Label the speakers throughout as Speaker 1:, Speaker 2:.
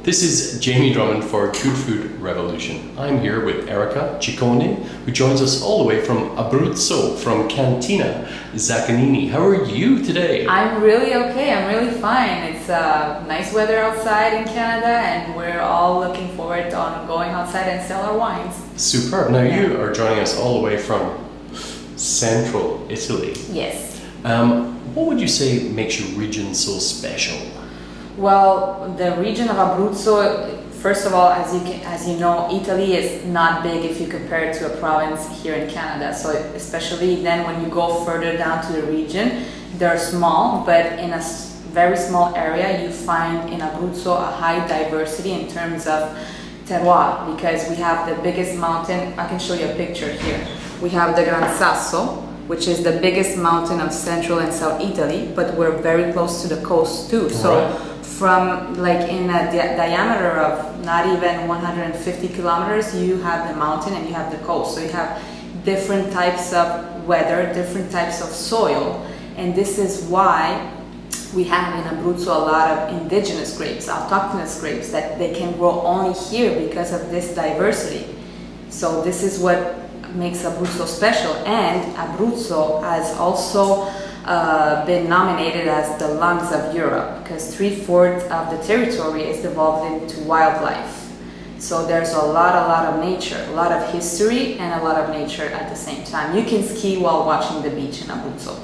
Speaker 1: This is Jamie Drummond for Good Food Revolution. I'm here with Erica Ciccone, who joins us all the way from Abruzzo, from Cantina Zaccagnini. How are you today?
Speaker 2: I'm really okay, I'm really fine. It's nice weather outside in Canada and we're all looking forward to going outside and sell our wines.
Speaker 1: Superb. Now you are joining us all the way from central Italy.
Speaker 2: Yes.
Speaker 1: What would you say makes your region so special?
Speaker 2: Well, the region of Abruzzo, first of all, as you know, Italy is not big if you compare it to a province here in Canada. So especially then when you go further down to the region, they're small, but in a very small area you find in Abruzzo a high diversity in terms of terroir, because we have the biggest mountain. I can show you a picture here. We have the Gran Sasso, which is the biggest mountain of central and south Italy, but we're very close to the coast too. So from like in a diameter of not even 150 kilometers, you have the mountain and you have the coast. So you have different types of weather, different types of soil, and this is why we have in Abruzzo a lot of indigenous grapes, autochthonous grapes, that they can grow only here because of this diversity. So this is what makes Abruzzo special, and Abruzzo has also been nominated as the lungs of Europe, because 3/4 of the territory is developed into wildlife. So there's a lot of nature, a lot of history and a lot of nature at the same time. You can ski while watching the beach in Abruzzo.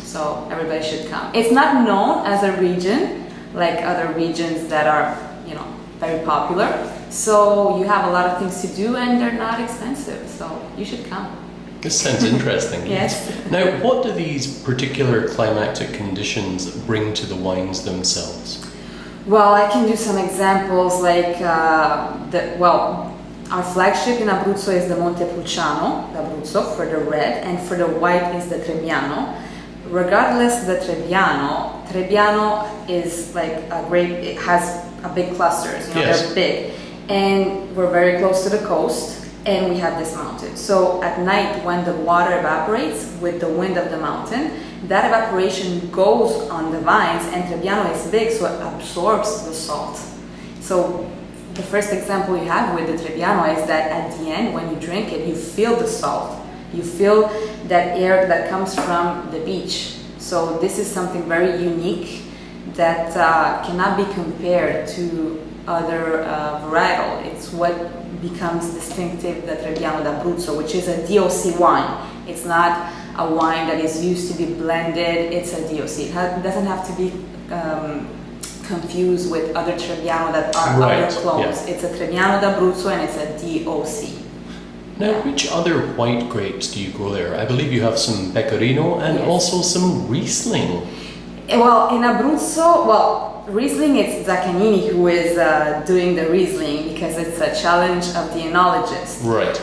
Speaker 2: So everybody should come. It's not known as a region like other regions that are, you know, very popular. So you have a lot of things to do and they're not expensive. So you should come.
Speaker 1: This sounds interesting.
Speaker 2: Yes.
Speaker 1: Now, what do these particular climatic conditions bring to the wines themselves?
Speaker 2: Well, I can do some examples like, our flagship in Abruzzo is the Montepulciano, the Abruzzo, for the red, and for the white is the Trebbiano. Regardless the Trebbiano is like a grape, it has a big clusters, you know,
Speaker 1: yes.
Speaker 2: They're big. And we're very close to the coast. And we have this mountain. So at night when the water evaporates with the wind of the mountain, that evaporation goes on the vines, and Trebbiano is big, so it absorbs the salt. So the first example you have with the Trebbiano is that at the end, when you drink it, you feel the salt. You feel that air that comes from the beach. So this is something very unique that cannot be compared to other varietal. It's what becomes distinctive, the Trebbiano d'Abruzzo, which is a DOC wine. It's not a wine that is used to be blended, it's a DOC. It doesn't have to be confused with other Trebbiano that are other clones. Yeah. It's a Trebbiano d'Abruzzo and it's a DOC.
Speaker 1: Now, which other white grapes do you grow there? I believe you have some Pecorino and also some Riesling.
Speaker 2: Well, in Abruzzo, Riesling, it's Zaccagnini who is doing the Riesling because it's a challenge of the enologist.
Speaker 1: Right.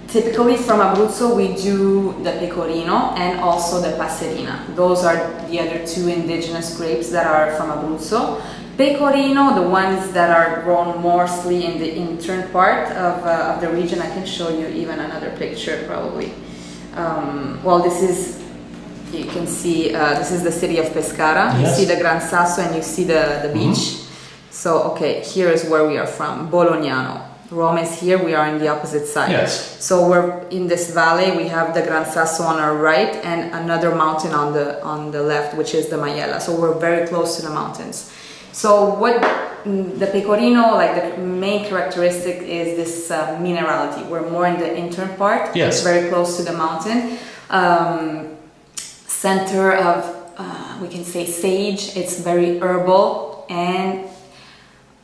Speaker 2: Typically from Abruzzo we do the Pecorino and also the Passerina. Those are the other two indigenous grapes that are from Abruzzo. Pecorino, the ones that are grown mostly in the intern part of the region. I can show you even another picture probably. This is, you can see, this is the city of Pescara. Yes. You see the Gran Sasso and you see the beach. So, okay, here is where we are from, Bolognano. Rome is here, we are on the opposite side.
Speaker 1: Yes.
Speaker 2: So we're in this valley, we have the Gran Sasso on our right and another mountain on the left, which is the Maiella. So we're very close to the mountains. So what the Pecorino, like the main characteristic is this minerality. We're more in the intern part.
Speaker 1: Yes.
Speaker 2: It's very close to the mountain. Center of, we can say sage, it's very herbal, and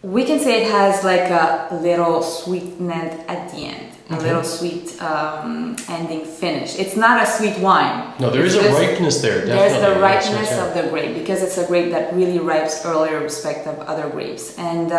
Speaker 2: we can say it has like a little sweetness at the end, a little sweet ending finish. It's not a sweet wine.
Speaker 1: No, there is a ripeness there, definitely.
Speaker 2: There's the ripeness of the grape, because it's a grape that really ripes earlier respect of other grapes. And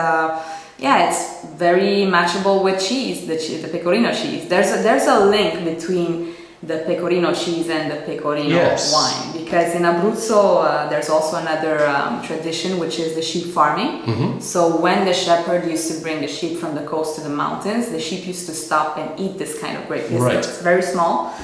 Speaker 2: it's very matchable with cheese, the Pecorino cheese. There's a link between the Pecorino cheese and the Pecorino wine, because in Abruzzo there's also another tradition, which is the sheep farming. So when the shepherd used to bring the sheep from the coast to the mountains, the sheep used to stop and eat this kind of grape. It's very small,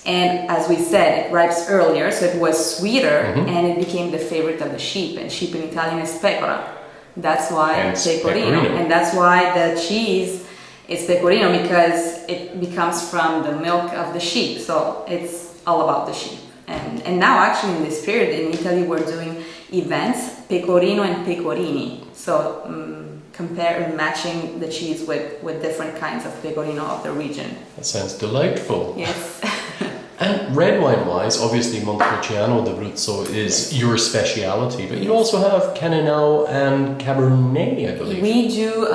Speaker 2: and as we said, it ripes earlier, so it was sweeter, and it became the favorite of the sheep. And sheep in Italian is pecora. That's why pecorino.
Speaker 1: pecorino.
Speaker 2: And that's why the cheese is pecorino, because it becomes from the milk of the sheep. So it's all about the sheep. And now actually in this period in Italy we're doing events, pecorino and pecorini. So compare and matching the cheese with different kinds of pecorino of the region.
Speaker 1: That sounds delightful.
Speaker 2: Yes.
Speaker 1: And red wine wise, obviously Montepulciano d'Abruzzo is your speciality, but you also have Cannonau and Cabernet, I believe.
Speaker 2: We do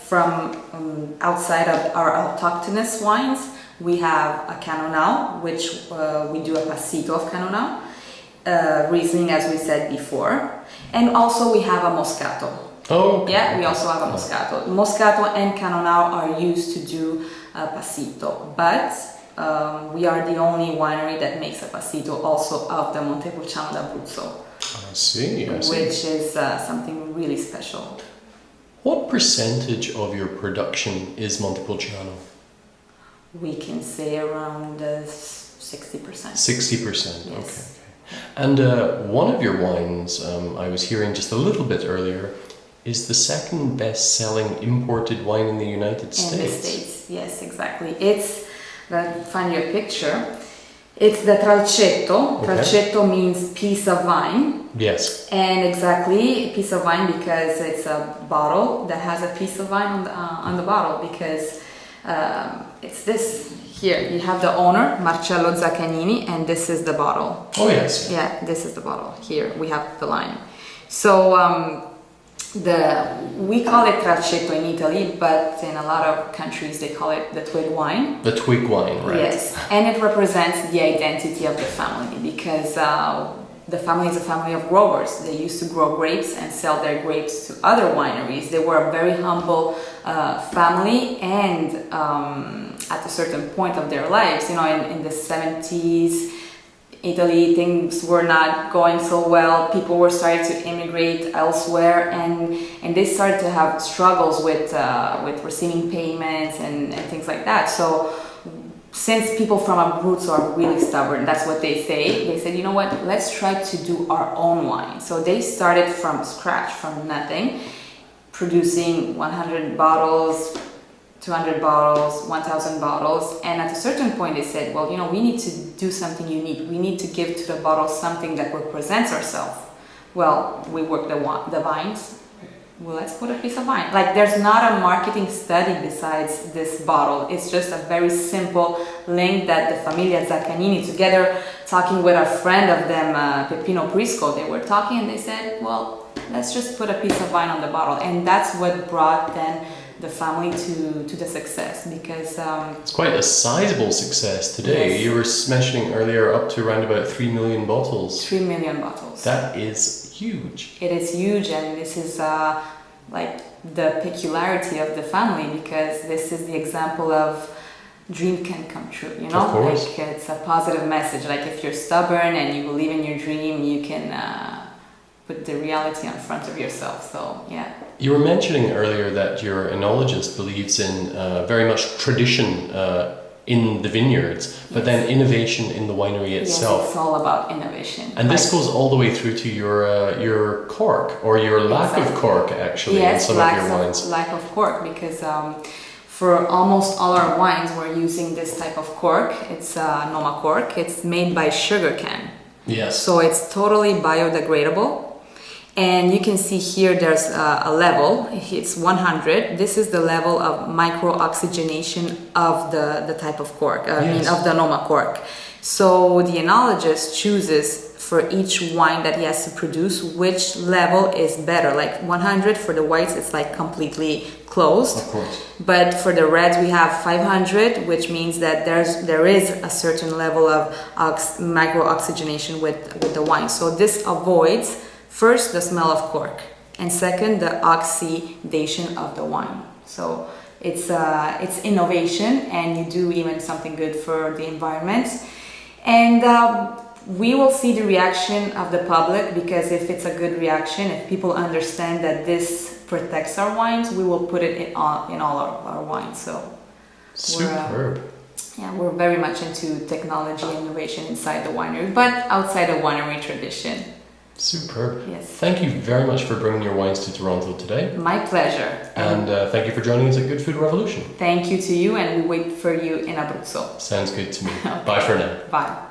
Speaker 2: from outside of our autochthonous wines, we have a Cannonau, which we do a passito of Cannonau, Riesling as we said before, and also we have a Moscato.
Speaker 1: Oh, okay.
Speaker 2: Yeah, we also have a Moscato. Moscato and Cannonau are used to do a passito, but we are the only winery that makes a passito also of the Montepulciano d'Abruzzo.
Speaker 1: I see.
Speaker 2: Which is something really special.
Speaker 1: What percentage of your production is Montepulciano?
Speaker 2: We can say around 60%.
Speaker 1: 60%,
Speaker 2: yes.
Speaker 1: Okay. And one of your wines, I was hearing just a little bit earlier, is the second best-selling imported wine in the United States.
Speaker 2: In the States, yes, exactly. It's, find your picture, it's the Tralcetto.
Speaker 1: Okay.
Speaker 2: Tralcetto means piece of vine.
Speaker 1: Yes.
Speaker 2: And exactly, a piece of vine because it's a bottle that has a piece of vine on the bottle, because it's this here. You have the owner, Marcello Zaccagnini, and this is the bottle.
Speaker 1: Oh, yes.
Speaker 2: Yeah, this is the bottle. Here we have the line. So we call it Tralcetto in Italy, but in a lot of countries they call it the twig wine.
Speaker 1: The twig wine, right?
Speaker 2: Yes, and it represents the identity of the family, because the family is a family of growers. They used to grow grapes and sell their grapes to other wineries. They were a very humble family, and at a certain point of their lives, in the 70s, Italy, things were not going so well. People were starting to immigrate elsewhere, and they started to have struggles with receiving payments and things like that. So since people from Abruzzo are really stubborn, that's what they say. They said, you know what, let's try to do our own wine. So they started from scratch, from nothing, producing 100 bottles, 200 bottles, 1,000 bottles, and at a certain point they said, well, we need to do something unique. We need to give to the bottle something that represents ourselves. Well, we work the vines. Well, let's put a piece of vine. Like, there's not a marketing study besides this bottle. It's just a very simple link that the Famiglia Zaccagnini, together talking with a friend of them, Peppino Prisco, they were talking and they said, well, let's just put a piece of vine on the bottle. And that's what brought then the family to the success, because
Speaker 1: it's quite a sizable success today.
Speaker 2: Yes.
Speaker 1: You were mentioning earlier up to around about 3 million bottles.
Speaker 2: 3 million bottles.
Speaker 1: That is huge.
Speaker 2: It is huge, and this is like the peculiarity of the family, because this is the example of dream can come true,
Speaker 1: Of course.
Speaker 2: Like, it's a positive message. Like, if you're stubborn and you believe in your dream, you can put the reality in front of yourself. So yeah.
Speaker 1: You were mentioning earlier that your enologist believes in very much tradition in the vineyards, but then innovation in the winery itself.
Speaker 2: Yes, it's all about innovation.
Speaker 1: And this goes all the way through to your cork, or your lack of cork, actually, in some of your wines.
Speaker 2: Lack of cork, because for almost all our wines we're using this type of cork. It's Noma cork. It's made by sugarcane.
Speaker 1: Yes.
Speaker 2: So it's totally biodegradable. And you can see here there's a level, it's 100. This is the level of micro-oxygenation of the type of cork, of the Noma cork. So the enologist chooses for each wine that he has to produce which level is better. Like 100 for the whites, it's like completely closed.
Speaker 1: Of course.
Speaker 2: But for the reds we have 500, which means that there is a certain level of micro-oxygenation with the wine. So this avoids first the smell of cork, and second the oxidation of the wine. So it's innovation, and you do even something good for the environment. And we will see the reaction of the public, because if it's a good reaction, if people understand that this protects our wines, we will put it in all our wines. So
Speaker 1: superb.
Speaker 2: We're very much into technology and innovation inside the winery, but outside the winery tradition.
Speaker 1: Superb.
Speaker 2: Yes.
Speaker 1: Thank you very much for bringing your wines to Toronto today.
Speaker 2: My pleasure.
Speaker 1: And thank you for joining us at Good Food Revolution.
Speaker 2: Thank you to you, and we wait for you in Abruzzo.
Speaker 1: Sounds good to me. Bye for now.
Speaker 2: Bye.